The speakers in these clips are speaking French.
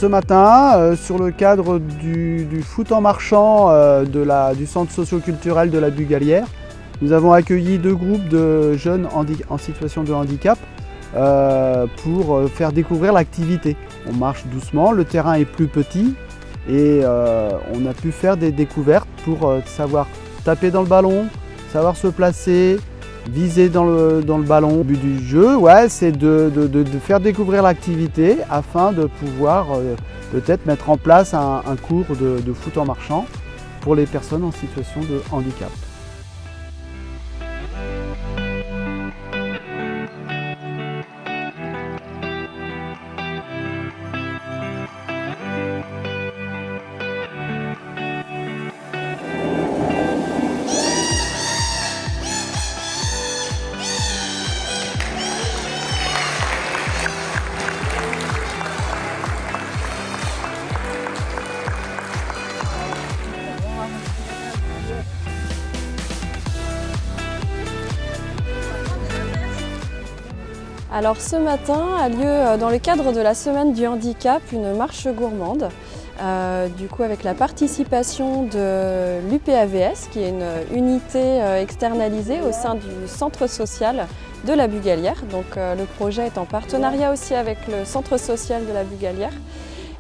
Ce matin, sur le cadre du foot en marchand du centre socio-culturel de la Bugalière, nous avons accueilli 2 groupes de jeunes en situation de handicap pour faire découvrir l'activité. On marche doucement, le terrain est plus petit et on a pu faire des découvertes pour savoir taper dans le ballon, savoir se placer, viser dans le ballon. Le but du jeu, c'est de faire découvrir l'activité afin de pouvoir peut-être mettre en place un cours de foot en marchand pour les personnes en situation de handicap. Alors ce matin a lieu dans le cadre de la semaine du handicap une marche gourmande, du coup avec la participation de l'UPAVS qui est une unité externalisée au sein du centre social de la Bugalière. Donc le projet est en partenariat aussi avec le centre social de la Bugalière.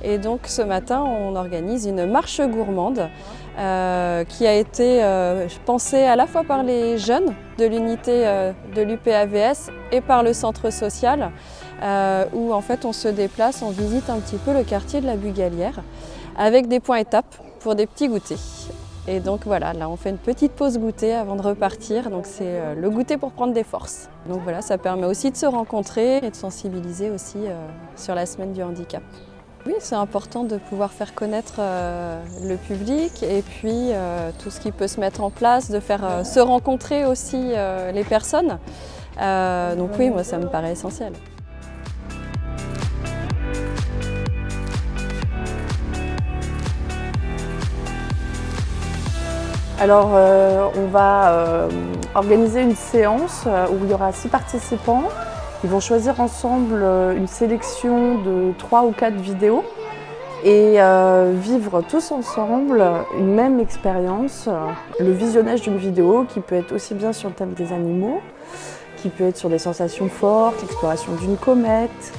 Et donc ce matin on organise une marche gourmande qui a été pensée à la fois par les jeunes de l'unité de l'UPAVS et par le centre social où en fait on se déplace, on visite un petit peu le quartier de la Bugalière avec des points étapes pour des petits goûters. Et donc voilà, là on fait une petite pause goûter avant de repartir, donc c'est le goûter pour prendre des forces. Donc voilà, ça permet aussi de se rencontrer et de sensibiliser aussi sur la semaine du handicap. Oui, c'est important de pouvoir faire connaître le public et puis tout ce qui peut se mettre en place, de faire se rencontrer aussi les personnes. Donc oui, moi ça me paraît essentiel. Alors on va organiser une séance où il y aura 6 participants. Ils vont choisir ensemble une sélection de 3 ou 4 vidéos et vivre tous ensemble une même expérience, le visionnage d'une vidéo qui peut être aussi bien sur le thème des animaux, qui peut être sur des sensations fortes, l'exploration d'une comète.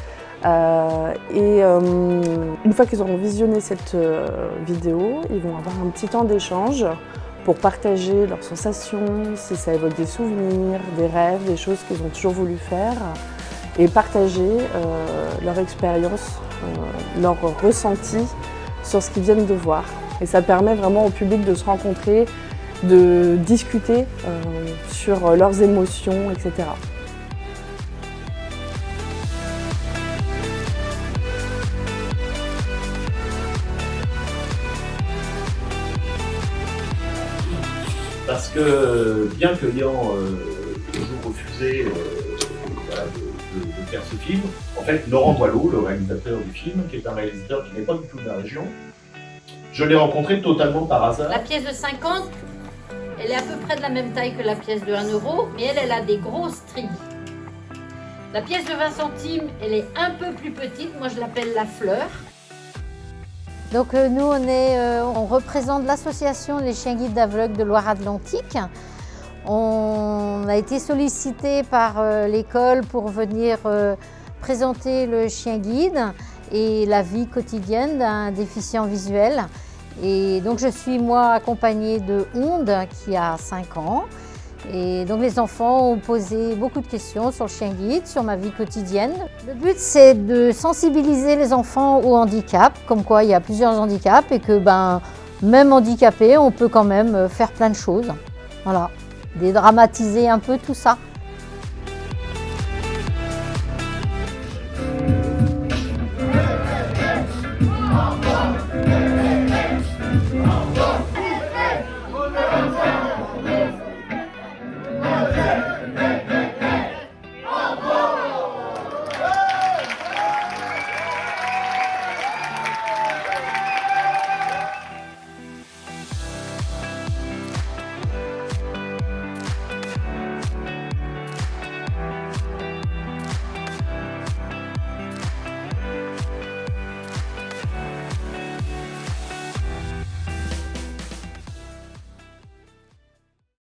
Une fois qu'ils auront visionné cette vidéo, ils vont avoir un petit temps d'échange pour partager leurs sensations, si ça évoque des souvenirs, des rêves, des choses qu'ils ont toujours voulu faire, et partager leur expérience, leur ressenti sur ce qu'ils viennent de voir. Et ça permet vraiment au public de se rencontrer, de discuter sur leurs émotions, etc. Parce que, bien qu'ayant toujours refusé de faire ce film, en fait, Laurent Boileau, le réalisateur du film, qui est un réalisateur qui n'est pas du tout de la région, je l'ai rencontré totalement par hasard. La pièce de 50, elle est à peu près de la même taille que la pièce de 1 €, mais elle a des grosses stries. La pièce de 20 centimes, elle est un peu plus petite, moi je l'appelle la fleur. Donc nous, on représente l'association Les Chiens Guides d'Aveugle de Loire-Atlantique. On a été sollicité par l'école pour venir présenter le chien guide et la vie quotidienne d'un déficient visuel. Et donc je suis moi accompagnée de Onde qui a 5 ans. Et donc les enfants ont posé beaucoup de questions sur le chien guide, sur ma vie quotidienne. Le but c'est de sensibiliser les enfants au handicap, comme quoi il y a plusieurs handicaps et que même handicapé, on peut quand même faire plein de choses. Voilà, dédramatiser un peu tout ça.